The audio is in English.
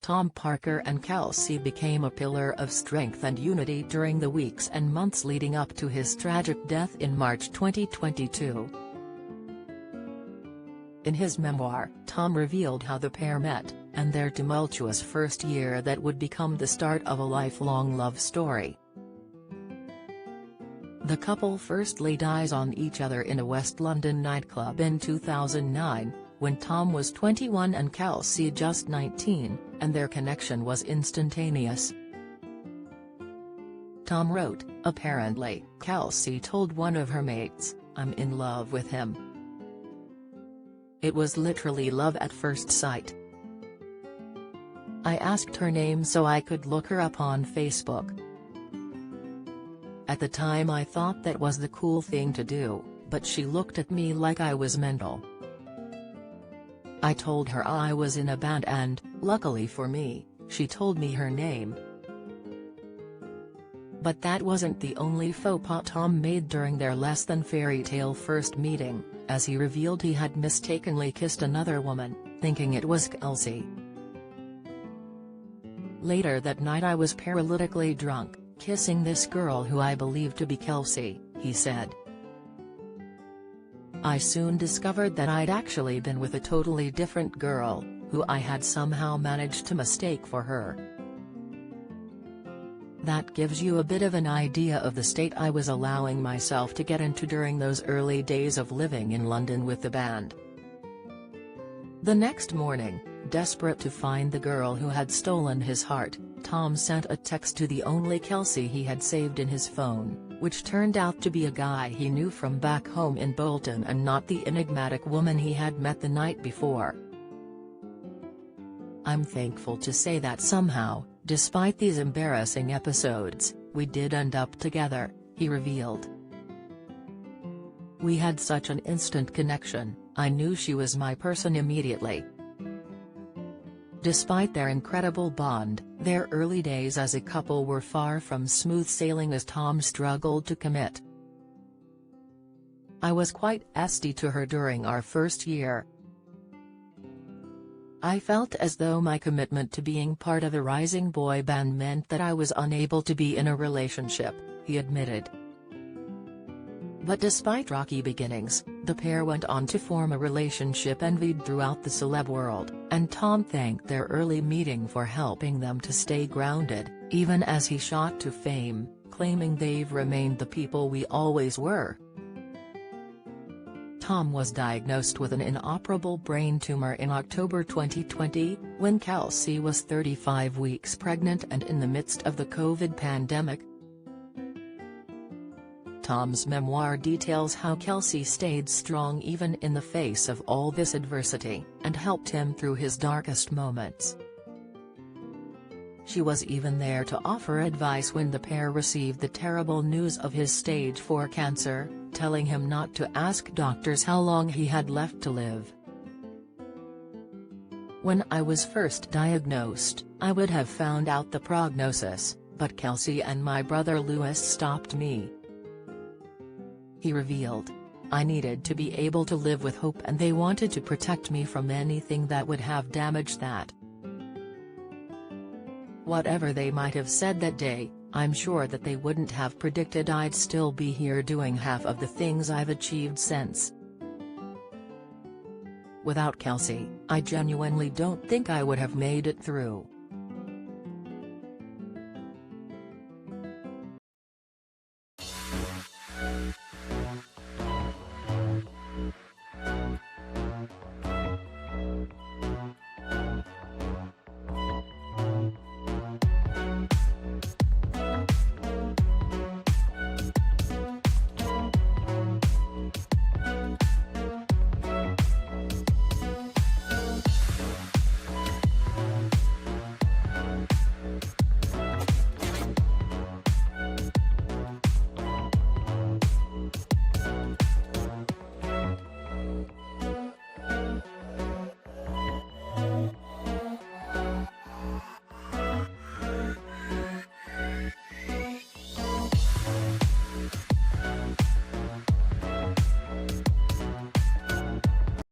Tom Parker and Kelsey became a pillar of strength and unity during the weeks and months leading up to his tragic death in March 2022. In his memoir, Tom revealed how the pair met, and their tumultuous first year that would become the start of a lifelong love story. The couple first laid eyes on each other in a West London nightclub in 2009, when Tom was 21 and Kelsey just 19, and their connection was instantaneous. Tom wrote, "Apparently, Kelsey told one of her mates, 'I'm in love with him.' It was literally love at first sight. I asked her name so I could look her up on Facebook. At the time I thought that was the cool thing to do, but she looked at me like I was mental. I told her I was in a band and, luckily for me, she told me her name." But that wasn't the only faux pas Tom made during their less than fairy tale first meeting, as he revealed he had mistakenly kissed another woman, thinking it was Kelsey. "Later that night I was paralytically drunk, kissing this girl who I believed to be Kelsey," he said. "I soon discovered that I'd actually been with a totally different girl, who I had somehow managed to mistake for her." That gives you a bit of an idea of the state I was allowing myself to get into during those early days of living in London with the band. The next morning, desperate to find the girl who had stolen his heart, Tom sent a text to the only Kelsey he had saved in his phone, which turned out to be a guy he knew from back home in Bolton and not the enigmatic woman he had met the night before. "I'm thankful to say that somehow, despite these embarrassing episodes, we did end up together," he revealed. "We had such an instant connection, I knew she was my person immediately." Despite their incredible bond, their early days as a couple were far from smooth sailing as Tom struggled to commit. "I was quite nasty to her during our first year. I felt as though my commitment to being part of a rising boy band meant that I was unable to be in a relationship," he admitted. But despite rocky beginnings, the pair went on to form a relationship envied throughout the celeb world, and Tom thanked their early meeting for helping them to stay grounded, even as he shot to fame, claiming they've remained the people we always were. Tom was diagnosed with an inoperable brain tumor in October 2020, when Kelsey was 35 weeks pregnant and in the midst of the COVID pandemic. Tom's memoir details how Kelsey stayed strong even in the face of all this adversity, and helped him through his darkest moments. She was even there to offer advice when the pair received the terrible news of his stage 4 cancer, telling him not to ask doctors how long he had left to live. "When I was first diagnosed, I would have found out the prognosis, but Kelsey and my brother Louis stopped me," he revealed. "I needed to be able to live with hope and they wanted to protect me from anything that would have damaged that. Whatever they might have said that day, I'm sure that they wouldn't have predicted I'd still be here doing half of the things I've achieved since. Without Kelsey, I genuinely don't think I would have made it through."